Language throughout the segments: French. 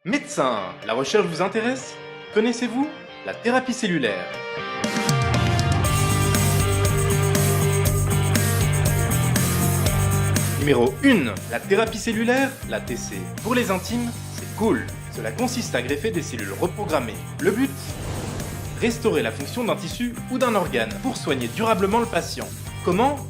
Médecin, la recherche vous intéresse? Connaissez-vous la thérapie cellulaire? Numéro 1, la thérapie cellulaire, la TC. Pour les intimes, c'est cool. Cela consiste à greffer des cellules reprogrammées. Le but? Restaurer la fonction d'un tissu ou d'un organe pour soigner durablement le patient. Comment?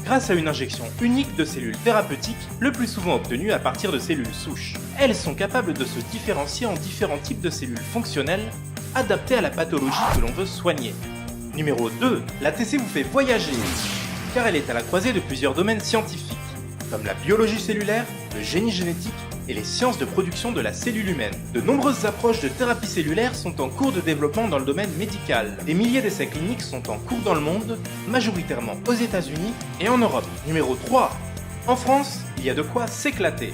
Grâce à une injection unique de cellules thérapeutiques, le plus souvent obtenues à partir de cellules souches. Elles sont capables de se différencier en différents types de cellules fonctionnelles, adaptées à la pathologie que l'on veut soigner. Numéro 2, la TC vous fait voyager, car elle est à la croisée de plusieurs domaines scientifiques, comme la biologie cellulaire, le génie génétique et les sciences de production de la cellule humaine. De nombreuses approches de thérapie cellulaire sont en cours de développement dans le domaine médical. Des milliers d'essais cliniques sont en cours dans le monde, majoritairement aux États-Unis et en Europe. Numéro 3. En France, il y a de quoi s'éclater.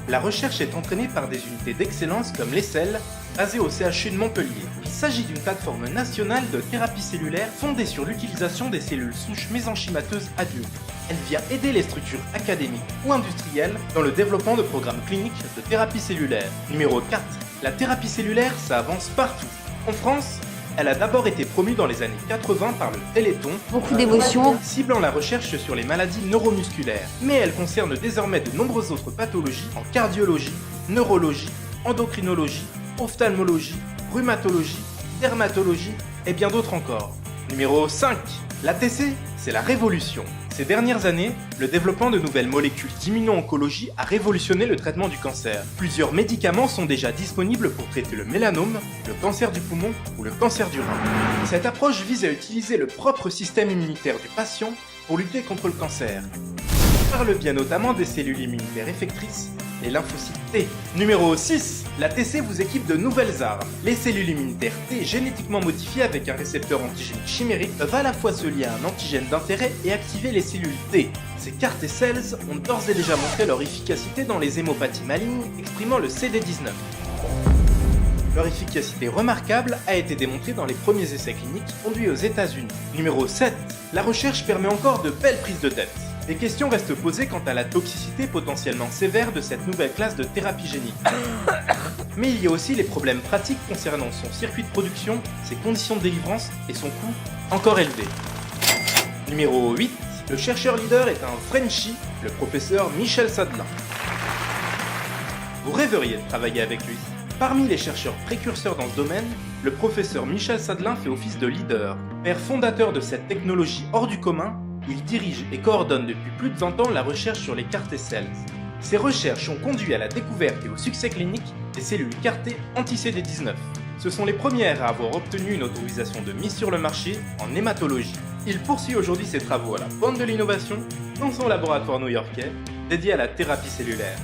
La recherche est entraînée par des unités d'excellence comme l'ESSEL, basée au CHU de Montpellier. Il s'agit d'une plateforme nationale de thérapie cellulaire fondée sur l'utilisation des cellules souches mésenchymateuses adultes. Elle vient aider les structures académiques ou industrielles dans le développement de programmes cliniques de thérapie cellulaire. Numéro 4. La thérapie cellulaire, ça avance partout. En France, elle a d'abord été promue dans les années 80 par le Téléthon, Beaucoup d'émotions. ciblant la recherche sur les maladies neuromusculaires. Mais elle concerne désormais de nombreuses autres pathologies en cardiologie, neurologie, endocrinologie, ophtalmologie, rhumatologie, dermatologie et bien d'autres encore. Numéro 5. La TC, c'est la révolution. Ces dernières années, le développement de nouvelles molécules d'immuno-oncologie a révolutionné le traitement du cancer. Plusieurs médicaments sont déjà disponibles pour traiter le mélanome, le cancer du poumon ou le cancer du rein. Cette approche vise à utiliser le propre système immunitaire du patient pour lutter contre le cancer, par le biais notamment des cellules immunitaires effectrices, les lymphocytes T. Numéro 6. La TC vous équipe de nouvelles armes. Les cellules immunitaires T génétiquement modifiées avec un récepteur antigénique chimérique peuvent à la fois se lier à un antigène d'intérêt et activer les cellules T. Ces CAR T-cells ont d'ores et déjà montré leur efficacité dans les hémopathies malignes exprimant le CD19. Leur efficacité remarquable a été démontrée dans les premiers essais cliniques conduits aux États-Unis. Numéro 7. La recherche permet encore de belles prises de tête. Les questions restent posées quant à la toxicité potentiellement sévère de cette nouvelle classe de thérapie génique. Mais il y a aussi les problèmes pratiques concernant son circuit de production, ses conditions de délivrance et son coût encore élevé. Numéro 8. Le chercheur leader est un Frenchie, le professeur Michel Sadelain. Vous rêveriez de travailler avec lui. Parmi les chercheurs précurseurs dans ce domaine, le professeur Michel Sadelain fait office de leader. Père fondateur de cette technologie hors du commun, il dirige et coordonne depuis plus de 20 ans la recherche sur les CAR T-cells. Ces recherches ont conduit à la découverte et au succès clinique des cellules CAR T anti-CD19. Ce sont les premières à avoir obtenu une autorisation de mise sur le marché en hématologie. Il poursuit aujourd'hui ses travaux à la pointe de l'innovation dans son laboratoire new-yorkais dédié à la thérapie cellulaire.